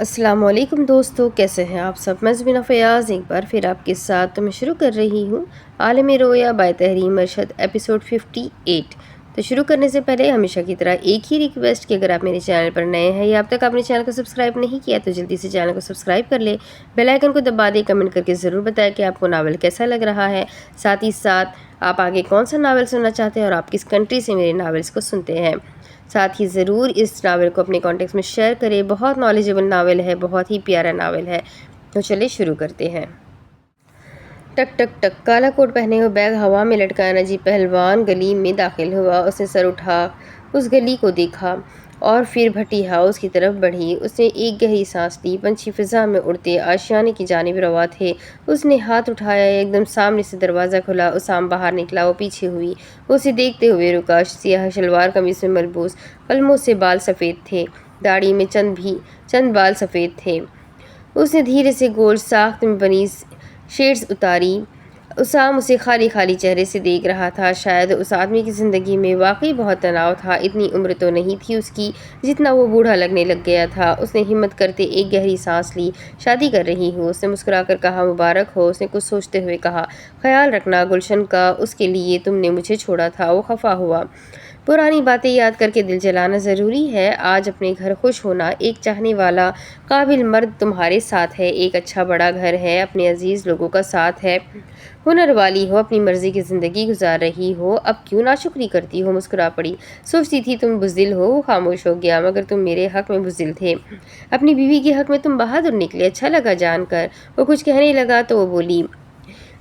السلام علیکم دوستو، کیسے ہیں آپ سب؟ میں زبینہ فیاض ایک بار پھر آپ کے ساتھ میں شروع کر رہی ہوں عالم رویا بائی تحریم ارشد ایپیسوڈ 58۔ تو شروع کرنے سے پہلے ہمیشہ کی طرح ایک ہی ریکویسٹ کہ اگر آپ میرے چینل پر نئے ہیں یا اب تک آپ نے چینل کو سبسکرائب نہیں کیا تو جلدی سے چینل کو سبسکرائب کر لیں، بیل آئیکن کو دبا دیں، کمنٹ کر کے ضرور بتائیں کہ آپ کو ناول کیسا لگ رہا ہے، ساتھ ہی ساتھ آپ آگے کون سا ناول سننا چاہتے ہیں اور آپ کس کنٹری سے میرے ناولز کو سنتے ہیں۔ ساتھ ہی ضرور اس ناول کو اپنے کانٹیکٹس میں شیئر کریں، بہت نالجبل ناول ہے، بہت ہی پیارا ناول ہے۔ تو چلے شروع کرتے ہیں۔ ٹک ٹک ٹک، کالا کوٹ پہنے ہوئے بیگ ہوا میں لٹکایا نجیب پہلوان گلی میں داخل ہوا۔ اس نے سر اٹھا اس گلی کو دیکھا اور پھر بھٹی ہاؤس کی طرف بڑھی۔ اس نے ایک گہری سانس لی۔ پنچھی فضا میں اڑتے آشیانے کی جانب رواں تھے۔ اس نے ہاتھ اٹھایا، ایک دم سامنے سے دروازہ کھلا۔ اسام باہر نکلا، وہ پیچھے ہوئی، اسے دیکھتے ہوئے رکا۔ سیاہ شلوار قمیص میں ملبوس، قلموں سے بال سفید تھے، داڑھی میں چند بال سفید تھے۔ اس نے دھیرے سے گول ساخت میں بنی شیڈز اتاری۔ اسام اسے خالی خالی چہرے سے دیکھ رہا تھا۔ شاید اس آدمی کی زندگی میں واقعی بہت تناؤ تھا۔ اتنی عمر تو نہیں تھی اس کی جتنا وہ بوڑھا لگنے لگ گیا تھا۔ اس نے ہمت کرتے ایک گہری سانس لی۔ شادی کر رہی ہوں، اس نے مسکرا کر کہا۔ مبارک ہو، اس نے کچھ سوچتے ہوئے کہا۔ خیال رکھنا گلشن کا، اس کے لیے تم نے مجھے چھوڑا تھا۔ وہ خفا ہوا۔ پرانی باتیں یاد کر کے دل جلانا ضروری ہے۔ آج اپنے گھر خوش ہونا، ایک چاہنے والا قابل مرد تمہارے ساتھ ہے، ایک اچھا بڑا گھر ہے، اپنے عزیز لوگوں کا ساتھ ہے، ہنر والی ہو، اپنی مرضی کی زندگی گزار رہی ہو، اب کیوں ناشکری کرتی ہو؟ مسکرا پڑی۔ سوچتی تھی تم بزدل ہو۔ وہ خاموش ہو گیا۔ مگر تم میرے حق میں بزدل تھے، اپنی بیوی کے حق میں تم بہادر نکلے، اچھا لگا جان کر۔ وہ کچھ کہنے لگا تو وہ بولی،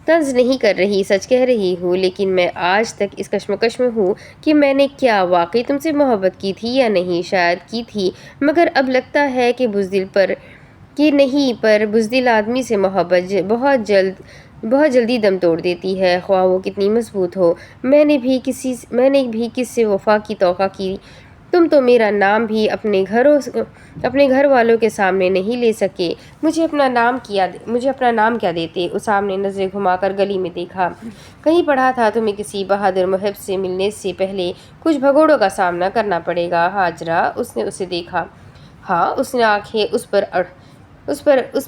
طنز نہیں کر رہی، سچ کہہ رہی ہوں، لیکن میں آج تک اس کشمکش میں ہوں کہ میں نے کیا واقعی تم سے محبت کی تھی یا نہیں۔ شاید کی تھی، مگر اب لگتا ہے کہ بزدل آدمی سے محبت بہت جلدی دم توڑ دیتی ہے، خواہ وہ کتنی مضبوط ہو۔ میں نے بھی کس سے وفا کی توقع کی؟ تم تو میرا نام بھی اپنے گھر والوں کے سامنے نہیں لے سکے، مجھے اپنا نام کیا دیتے؟ اسام نے نظریں گھما کر گلی میں دیکھا۔ کہیں پڑھا تھا تمہیں کسی بہادر محب سے ملنے سے پہلے کچھ بھگوڑوں کا سامنا کرنا پڑے گا۔ ہاجرہ، اس نے اسے دیکھا۔ ہاں، اس نے آنکھیں اس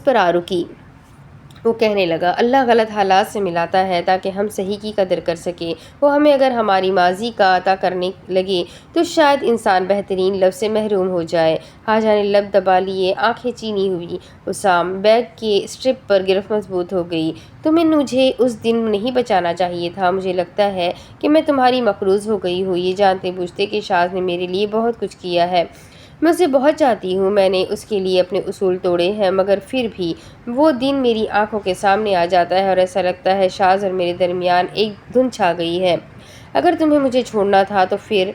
پر آ رکی۔ وہ کہنے لگا، اللہ غلط حالات سے ملاتا ہے تاکہ ہم صحیح کی قدر کر سکیں۔ وہ ہمیں اگر ہماری ماضی کا عطا کرنے لگے تو شاید انسان بہترین لفظ سے محروم ہو جائے۔ حاجہ نے لب دبا لیے، آنکھیں چینی ہوئی۔ اسام، بیگ کے اسٹرپ پر گرفت مضبوط ہو گئی۔ تمہیں مجھے اس دن نہیں بچانا چاہیے تھا۔ مجھے لگتا ہے کہ میں تمہاری مقروض ہو گئی ہوں، یہ جانتے بوجھتے کہ شاذ نے میرے لیے بہت کچھ کیا ہے۔ میں اسے بہت چاہتی ہوں، میں نے اس کے لیے اپنے اصول توڑے ہیں، مگر پھر بھی وہ دن میری آنکھوں کے سامنے آ جاتا ہے اور ایسا لگتا ہے شاذ اور میرے درمیان ایک دھند چھا گئی ہے۔ اگر تمہیں مجھے چھوڑنا تھا تو پھر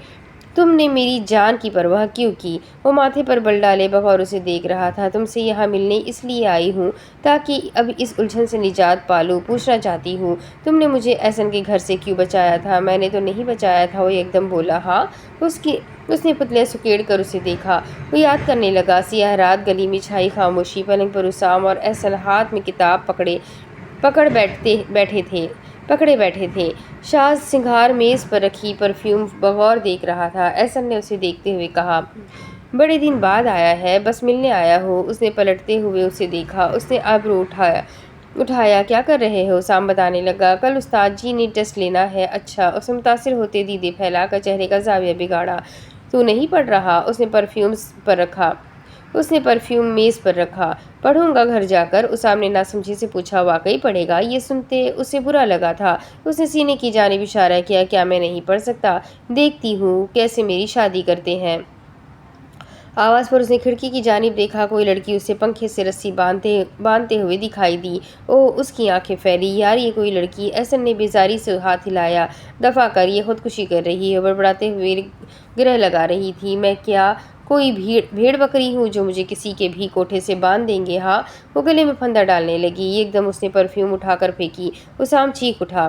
تم نے میری جان کی پرواہ کیوں کی؟ وہ ماتھے پر بل ڈالے بغور اسے دیکھ رہا تھا۔ تم سے یہاں ملنے اس لیے آئی ہوں تاکہ اب اس الجھن سے نجات پالوں۔ پوچھنا چاہتی ہوں، تم نے مجھے احسن کے گھر سے کیوں بچایا تھا؟ میں نے تو نہیں بچایا تھا، وہ ایک دم بولا۔ ہاں؟ اس نے پتلے سکیڑ کر اسے دیکھا۔ وہ یاد کرنے لگا۔ سیاہ رات، گلی میں چھائی خاموشی، پلنگ پر اسام اور احسن ہاتھ میں کتاب پکڑے بیٹھے تھے۔ شاذ سنگھار میز پر رکھی پرفیوم بغور دیکھ رہا تھا۔ احسن نے اسے دیکھتے ہوئے کہا، بڑے دن بعد آیا ہے، بس ملنے آیا ہوں۔ اس نے پلٹتے ہوئے اسے دیکھا۔ اس نے ابرو اٹھایا۔ کیا کر رہے ہو؟ اسام بتانے لگا، کل استاد جی نے ٹیسٹ لینا ہے۔ اچھا؟ اس نے متاثر ہوتے دیدے پھیلا کر چہرے کا زاویہ بگاڑا۔ تو نہیں پڑھ رہا؟ اس نے پرفیوم میز پر رکھا۔ پڑھوں گا گھر جا کر۔ اسام نے ناسمجھی سے پوچھا، واقعی پڑھے گا؟ یہ سنتے اسے برا لگا تھا۔ اس نے سینے کی جانب اشارہ کیا۔ کیا میں نہیں پڑھ سکتا؟ دیکھتی ہوں کیسے میری شادی کرتے ہیں۔ آواز پر اس نے کھڑکی کی جانب دیکھا۔ کوئی لڑکی اسے پنکھے سے رسی باندھتے ہوئے دکھائی دی۔ اس کی آنکھیں پھیلی۔ یار، یہ کوئی لڑکی! احسن نے بیزاری سے ہاتھ ہلایا۔ دفع کر، یہ خودکشی کر رہی ہے۔ بڑبڑاتے ہوئے گرہ لگا رہی تھی۔ میں کیا کوئی بھیڑ بکری ہوں جو مجھے کسی کے بھی کوٹھے سے باندھ دیں گے؟ ہاں؟ وہ گلے میں پھندا ڈالنے لگی۔ ایک دم اس نے پرفیوم اٹھا کر پھینکی۔ اسام چیخ اٹھا۔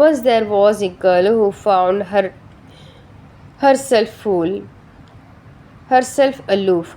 Once there was a girl who found herself aloof.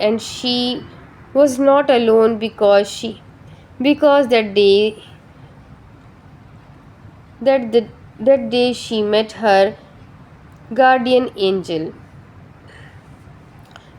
And she was not alone because that day she met her guardian angel.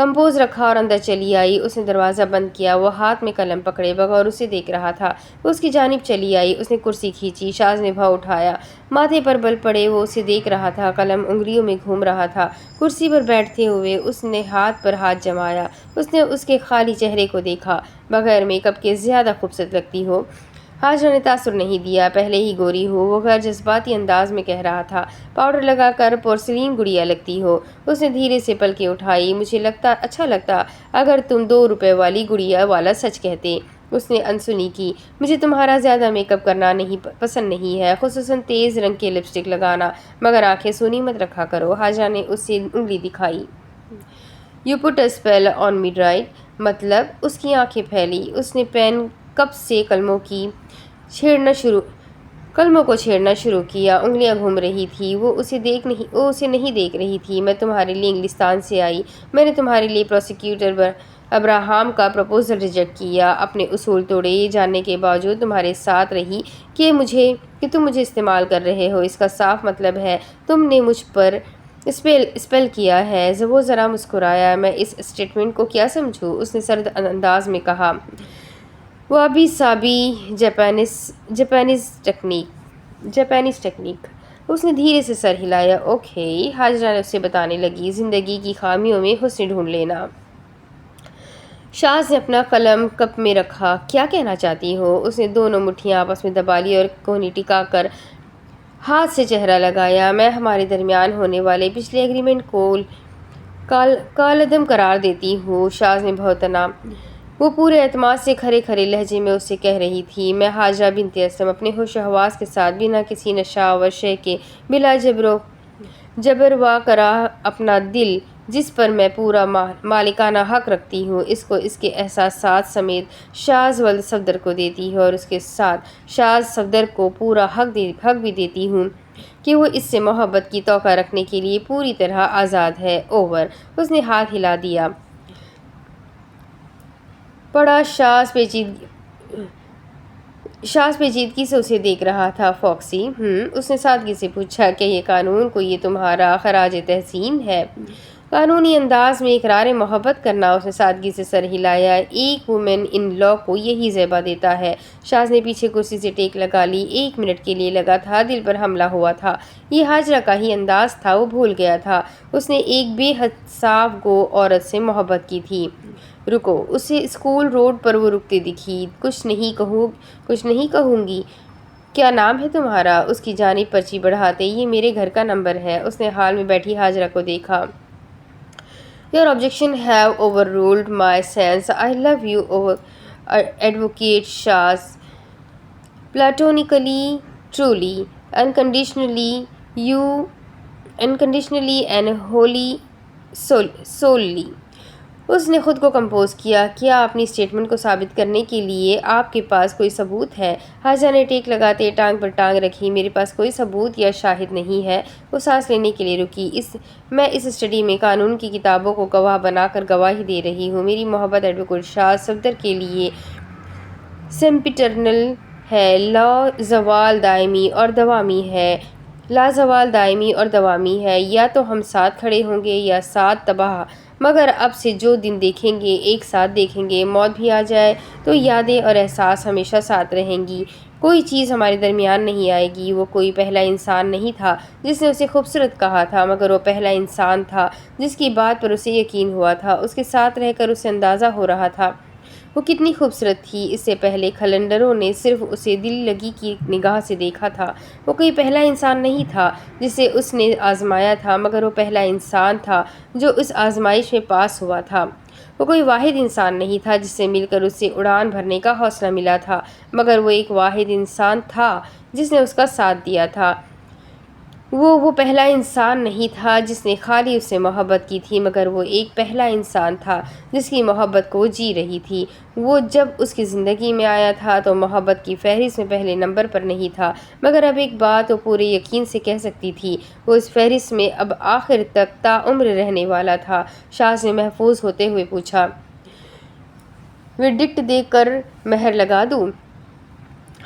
Compose رکھا اور اندر چلی آئی۔ اس نے دروازہ بند کیا۔ وہ ہاتھ میں قلم پکڑے بغیر اسے دیکھ رہا تھا۔ وہ اس کی جانب چلی آئی۔ اس نے کرسی کھینچی۔ شاز نے بھاؤ اٹھایا۔ ماتھے پر بل پڑے وہ اسے دیکھ رہا تھا۔ قلم انگلیوں میں گھوم رہا تھا۔ کرسی پر بیٹھتے ہوئے اس نے ہاتھ پر ہاتھ جمایا۔ اس نے اس کے خالی چہرے کو دیکھا۔ بغیر میک اپ کے زیادہ خوبصورت لگتی ہو۔ ہاجرہ نے تاثر نہیں دیا۔ پہلے ہی گوری ہو، وہ غیر جذباتی انداز میں کہہ رہا تھا۔ پاؤڈر لگا کر پورسلین گڑیا لگتی ہو۔ اس نے دھیرے سے پلکیں اٹھائی۔ مجھے اچھا لگتا اگر تم 2 روپے والی گڑیا والا سچ کہتے۔ اس نے انسنی کی۔ مجھے تمہارا زیادہ میک اپ کرنا پسند نہیں ہے، خصوصاً تیز رنگ کے لپسٹک لگانا، مگر آنکھیں سونی مت رکھا کرو۔ ہاجرہ نے اسے انگلی دکھائی۔ You put a spell on me, right؟ مطلب؟ اس کی آنکھیں پھیلی۔ اس نے پین کپ سے قلموں کو چھیڑنا شروع کیا۔ انگلیاں گھوم رہی تھی۔ وہ اسے نہیں دیکھ رہی تھی۔ میں تمہارے لیے انگلستان سے آئی۔ میں نے تمہارے لیے پروسیکیوٹر ابراہم کا پروپوزل ریجیکٹ کیا۔ اپنے اصول توڑے، یہ جاننے کے باوجود تمہارے ساتھ رہی کہ تم مجھے استعمال کر رہے ہو۔ اس کا صاف مطلب ہے تم نے مجھ پر اسپیل کیا ہے۔ وہ ذرا مسکرایا۔ میں اس اسٹیٹمنٹ کو کیا سمجھوں؟ اس نے سرد انداز میں کہا۔ وابی سابی جاپانیز ٹیکنیک۔ اس نے دھیرے سے سر ہلایا۔ اوکے، ہاجرہ نے اسے بتانے لگی۔ زندگی کی خامیوں میں حسن ڈھونڈ لینا۔ شاز نے اپنا قلم کپ میں رکھا۔ کیا کہنا چاہتی ہو؟ اس نے دونوں مٹھیاں آپس میں دبا لی اور کوہنی ٹکا کر ہاتھ سے چہرہ لگایا۔ میں ہمارے درمیان ہونے والے پچھلے ایگریمنٹ کو کالعدم قرار دیتی ہوں۔ شاز نے بہتنا وہ پورے اعتماد سے کھرے لہجے میں اسے کہہ رہی تھی۔ میں ہاجرہ بنت اسلم اپنے ہوش و حواس کے ساتھ بنا کسی نشہ آور شے کے بلا جبر و کراہ اپنا دل جس پر میں پورا مالکانہ حق رکھتی ہوں اس کو اس کے احساسات سمیت شاز ولد صفدر کو دیتی ہوں، اور اس کے ساتھ شاز صفدر کو پورا حق بھی دیتی ہوں کہ وہ اس سے محبت کی توقع رکھنے کے لیے پوری طرح آزاد ہے۔ اوور۔ اس نے ہاتھ ہلا دیا۔ پڑا شاز پیچیدگی سے اسے دیکھ رہا تھا۔ فاکسی؟ اس نے سادگی سے پوچھا۔ کیا یہ قانون کو یہ تمہارا خراج تحسین ہے؟ قانونی انداز میں اقرار محبت کرنا۔ اس نے سادگی سے سر ہلایا۔ ایک وومن ان لا کو یہی زیبا دیتا ہے۔ شاز نے پیچھے کرسی سے ٹیک لگا لی۔ 1 منٹ کے لیے لگا تھا دل پر حملہ ہوا تھا۔ یہ ہاجرہ کا ہی انداز تھا، وہ بھول گیا تھا اس نے ایک بے حد صاف گو عورت سے محبت کی تھی۔ رکو، اسے اسکول روڈ پر وہ رکتے دکھی۔ کچھ نہیں کہوں گی۔ کیا نام ہے تمہارا؟ اس کی جانب پرچی بڑھاتے۔ یہ میرے گھر کا نمبر ہے۔ اس نے ہال میں بیٹھی ہاجرہ کو دیکھا۔ Your objection have overruled my sense. I love you, Advocate Shaz. Platonically, truly, unconditionally and wholly, solely. اس نے خود کو کمپوز کیا۔ کیا اپنی اسٹیٹمنٹ کو ثابت کرنے کے لیے آپ کے پاس کوئی ثبوت ہے؟ ہاجرہ نے ٹیک لگاتے ٹانگ پر ٹانگ رکھی۔ میرے پاس کوئی ثبوت یا شاہد نہیں ہے۔ وہ سانس لینے کے لیے رکی۔ میں اس اسٹڈی میں قانون کی کتابوں کو گواہ بنا کر گواہی دے رہی ہوں۔ میری محبت ایڈوکیٹ شاز صفدر کے لیے سیمپٹرنل ہے، لازوال دائمی اور دوامی ہے۔ یا تو ہم ساتھ کھڑے ہوں گے یا ساتھ تباہ، مگر اب سے جو دن دیکھیں گے ایک ساتھ دیکھیں گے۔ موت بھی آ جائے تو یادیں اور احساس ہمیشہ ساتھ رہیں گی۔ کوئی چیز ہمارے درمیان نہیں آئے گی۔ وہ کوئی پہلا انسان نہیں تھا جس نے اسے خوبصورت کہا تھا، مگر وہ پہلا انسان تھا جس کی بات پر اسے یقین ہوا تھا۔ اس کے ساتھ رہ کر اسے اندازہ ہو رہا تھا وہ کتنی خوبصورت تھی۔ اس سے پہلے کھلنڈروں نے صرف اسے دل لگی کی نگاہ سے دیکھا تھا۔ وہ کوئی پہلا انسان نہیں تھا جسے اس نے آزمایا تھا، مگر وہ پہلا انسان تھا جو اس آزمائش میں پاس ہوا تھا۔ وہ کوئی واحد انسان نہیں تھا جس سے مل کر اسے اڑان بھرنے کا حوصلہ ملا تھا، مگر وہ ایک واحد انسان تھا جس نے اس کا ساتھ دیا تھا۔ وہ پہلا انسان نہیں تھا جس نے خالی اس سے محبت کی تھی، مگر وہ ایک پہلا انسان تھا جس کی محبت کو وہ جی رہی تھی۔ وہ جب اس کی زندگی میں آیا تھا تو محبت کی فہرست میں پہلے نمبر پر نہیں تھا، مگر اب ایک بات وہ پورے یقین سے کہہ سکتی تھی، وہ اس فہرست میں اب آخر تک تا عمر رہنے والا تھا۔ شاز نے محفوظ ہوتے ہوئے پوچھا۔ ورڈکٹ دے کر مہر لگا دوں؟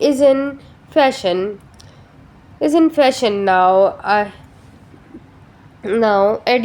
is in fashion now. And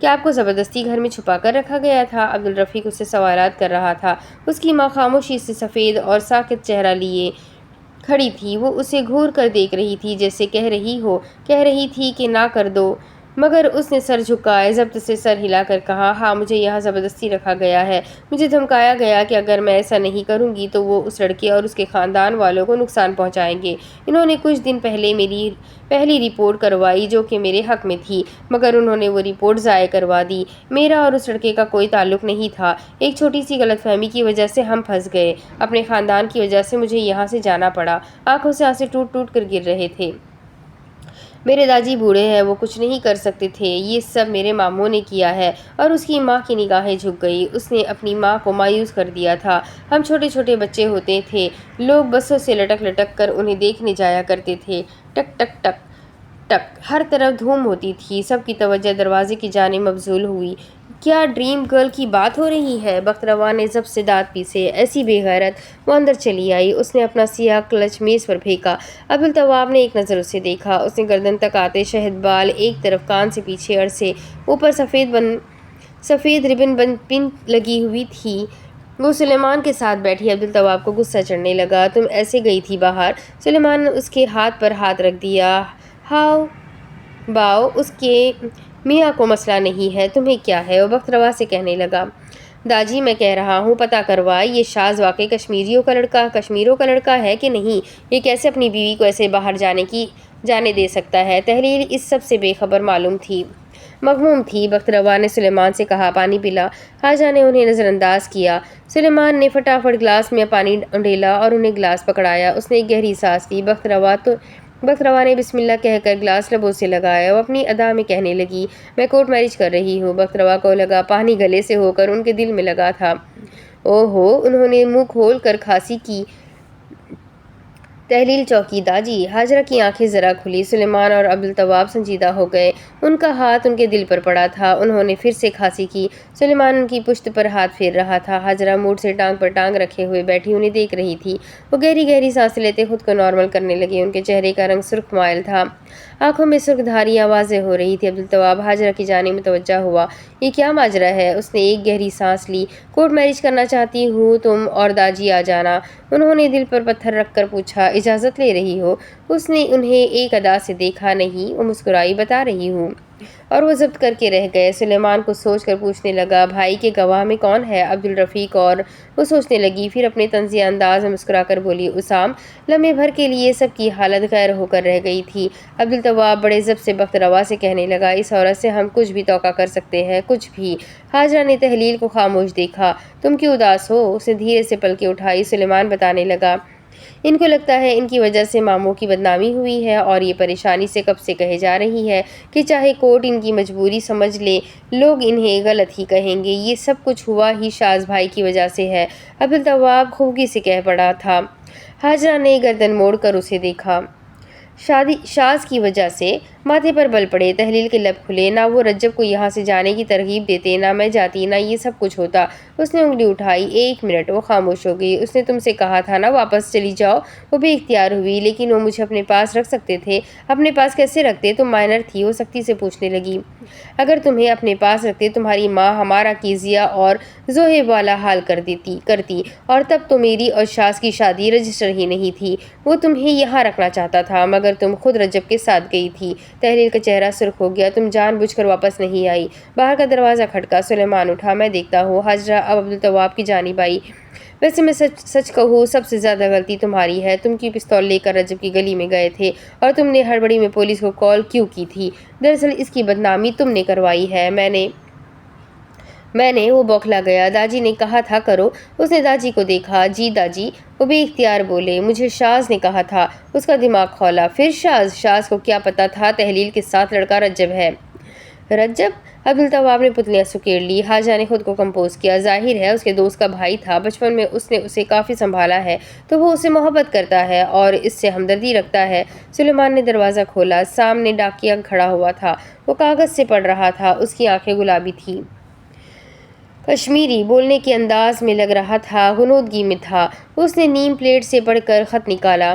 کیا آپ کو زبردستی گھر میں چھپا کر رکھا گیا تھا؟ عبدالرفیق اس سے سوالات کر رہا تھا۔ اس کی ماں خاموشی سے سفید اور ساکت چہرہ لیے کھڑی تھی۔ وہ اسے گھور کر دیکھ رہی تھی جیسے کہہ رہی تھی کہ نہ کر دو، مگر اس نے سر جھکائے ضبط سے سر ہلا کر کہا، ہاں مجھے یہاں زبردستی رکھا گیا ہے۔ مجھے دھمکایا گیا کہ اگر میں ایسا نہیں کروں گی تو وہ اس لڑکے اور اس کے خاندان والوں کو نقصان پہنچائیں گے۔ انہوں نے کچھ دن پہلے میری پہلی رپورٹ کروائی جو کہ میرے حق میں تھی، مگر انہوں نے وہ رپورٹ ضائع کروا دی۔ میرا اور اس لڑکے کا کوئی تعلق نہیں تھا۔ ایک چھوٹی سی غلط فہمی کی وجہ سے ہم پھنس گئے۔ اپنے خاندان کی وجہ سے مجھے یہاں سے جانا پڑا۔ آنکھوں سے آنسو ٹوٹ ٹوٹ کر گر رہے تھے۔ میرے داجی بوڑھے ہیں، وہ کچھ نہیں کر سکتے تھے، یہ سب میرے ماموں نے کیا ہے۔ اور اس کی ماں کی نگاہیں جھک گئی۔ اس نے اپنی ماں کو مایوس کر دیا تھا۔ ہم چھوٹے چھوٹے بچے ہوتے تھے، لوگ بسوں سے لٹک لٹک کر انہیں دیکھنے جایا کرتے تھے۔ ٹک ٹک ٹک ٹک ہر طرف دھوم ہوتی تھی۔ سب کی توجہ دروازے کی جانب مبذول ہوئی۔ کیا ڈریم گرل کی بات ہو رہی ہے؟ بخت روا نے ضبط سے دانت پیسے۔ ایسی بے غیرت! وہ اندر چلی آئی۔ اس نے اپنا سیاہ کلچ میز پر پھینکا۔ عبدالطواب نے ایک نظر اسے دیکھا۔ اس نے گردن تک آتے شہد بال ایک طرف کان سے پیچھے عرصے اوپر سفید ربن بند پن لگی ہوئی تھی۔ وہ سلیمان کے ساتھ بیٹھی۔ عبدالطواب کو غصہ چڑھنے لگا۔ تم ایسے گئی تھی باہر؟ سلیمان نے اس کے ہاتھ پر ہاتھ رکھ دیا۔ ہاؤ باؤ، اس کے میاں کو مسئلہ نہیں ہے، تمہیں کیا ہے؟ وہ بخت روا سے کہنے لگا، داجی میں کہہ رہا ہوں پتہ کروا، یہ شاز واقعی کشمیریوں کا لڑکا ہے کہ نہیں؟ یہ کیسے اپنی بیوی کو ایسے باہر جانے دے سکتا ہے؟ تحلیل اس سب سے بے خبر معلوم تھی، مغموم تھی۔ بخت روا نے سلیمان سے کہا، پانی پلا۔ حاجہ نے انہیں نظر انداز کیا۔ سلیمان نے فٹافٹ گلاس میں پانی ڈھیلا اور انہیں گلاس پکڑایا۔ اس نے ایک گہری سانس لی۔ بخت روا نے بسم اللہ کہہ کر گلاس لبوں سے لگایا۔ وہ اپنی ادا میں کہنے لگی، میں کورٹ میرج کر رہی ہوں۔ بخت روا کو لگا پانی گلے سے ہو کر ان کے دل میں لگا تھا۔ او ہو، انہوں نے منہ کھول کر کھانسی کی۔ تحلیل چوکی، داجی۔ حاجرہ کی آنکھیں ذرا کھلی۔ سلیمان اور عبدالطواب سنجیدہ ہو گئے۔ ان کا ہاتھ ان کے دل پر پڑا تھا۔ انہوں نے پھر سے کھانسی کی۔ سلیمان ان کی پشت پر ہاتھ پھیر رہا تھا۔ حاجرہ موڈ سے ٹانگ پر ٹانگ رکھے ہوئے بیٹھی انہیں دیکھ رہی تھی۔ وہ گہری گہری سانسیں لیتے خود کو نارمل کرنے لگے۔ ان کے چہرے کا رنگ سرخ مائل تھا، آنکھوں میں سرخ دھاریاں واضح ہو رہی تھی۔ عبدالطواب حاجرہ کی جانب متوجہ ہوا۔ یہ کیا ماجرا ہے؟ اس نے ایک گہری سانس لی۔ کورٹ میرج کرنا چاہتی ہوں، تم اور داجی آ جانا۔ انہوں نے دل پر پتھر رکھ کر پوچھا، اجازت لے رہی ہو؟ اس نے انہیں ایک ادا سے دیکھا۔ نہیں، وہ مسکرائی، بتا رہی ہوں۔ اور وہ ضبط کر کے رہ گئے۔ سلیمان کو سوچ کر پوچھنے لگا، بھائی کے گواہ میں کون ہے؟ عبدالرفیق اور وہ سوچنے لگی، پھر اپنے طنزیہ انداز میں مسکرا کر بولی، اسام۔ لمحے بھر کے لیے سب کی حالت غیر ہو کر رہ گئی تھی۔ عبدالطواب بڑے ضبط سے بخت روا سے کہنے لگا، اس عورت سے ہم کچھ بھی توقع کر سکتے ہیں، کچھ بھی۔ حاجرہ نے تحلیل کو خاموش دیکھا۔ تم کیوں اداس ہو؟ اس نے دھیرے سے پلکیں اٹھائی۔ سلیمان بتانے لگا، ان کو لگتا ہے ان کی وجہ سے ماموں کی بدنامی ہوئی ہے اور یہ پریشانی سے کب سے کہے جا رہی ہے کہ چاہے کورٹ ان کی مجبوری سمجھ لے، لوگ انہیں غلط ہی کہیں گے۔ یہ سب کچھ ہوا ہی شاز بھائی کی وجہ سے ہے، عبدالطواب خفگی سے کہہ پڑا تھا۔ حاجرہ نے گردن موڑ کر اسے دیکھا۔ شاز کی وجہ سے؟ ماتھے پر بل پڑے۔ تحلیل کے لب کھلے۔ نہ وہ رجب کو یہاں سے جانے کی ترغیب دیتے، نہ میں جاتی، نہ یہ سب کچھ ہوتا۔ اس نے انگلی اٹھائی۔ ایک منٹ، وہ خاموش ہو گئی۔ اس نے تم سے کہا تھا نا واپس چلی جاؤ۔ وہ بے اختیار ہوئی، لیکن وہ مجھے اپنے پاس رکھ سکتے تھے۔ اپنے پاس کیسے رکھتے؟ تم مائنر تھی، وہ سختی سے پوچھنے لگی۔ اگر تمہیں اپنے پاس رکھتے، تمہاری ماں ہمارا کیزیا اور زوہیب والا حال کرتی، اور تب تو میری اور شاز کی شادی رجسٹر ہی نہیں تھی۔ وہ تمہیں یہاں رکھنا چاہتا تھا، مگر تم خود رجب کے ساتھ گئی تھی۔ تحلیل کا چہرہ سرخ ہو گیا۔ تم جان بوجھ کر واپس نہیں آئی۔ باہر کا دروازہ کھٹکا۔ سلیمان اٹھا، میں دیکھتا ہوں۔ حاجرہ اب عبدالطواب کی جانب آئی۔ ویسے میں سچ کہوں، سب سے زیادہ غلطی تمہاری ہے۔ تم کی پستول لے کر رجب کی گلی میں گئے تھے، اور تم نے ہڑبڑی میں پولیس کو کال کیوں کی تھی؟ دراصل اس کی بدنامی تم نے کروائی ہے۔ میں نے وہ بوکھلا گیا۔ داجی نے کہا تھا کرو۔ اس نے داجی کو دیکھا۔ جی داجی، وہ بے اختیار بولے، مجھے شاز نے کہا تھا۔ اس کا دماغ کھولا۔ پھر شاز کو کیا پتا تھا تحلیل کے ساتھ لڑکا رجب ہے؟ رجب؟ عبدالطواب نے پتلیاں سکیڑ لی۔ حاجہ نے خود کو کمپوز کیا۔ ظاہر ہے اس کے دوست کا بھائی تھا، بچپن میں اس نے اسے کافی سنبھالا ہے، تو وہ اسے محبت کرتا ہے اور اس سے ہمدردی رکھتا ہے۔ سلیمان نے دروازہ کھولا۔ سامنے ڈاکیا کھڑا ہوا تھا۔ وہ کاغذ سے پڑھ رہا تھا۔ اس کی آنکھیں گلابی تھیں، کشمیری بولنے کے انداز میں لگ رہا تھا، غنودگی میں تھا۔ اس نے نیم پلیٹ سے پڑھ کر خط نکالا۔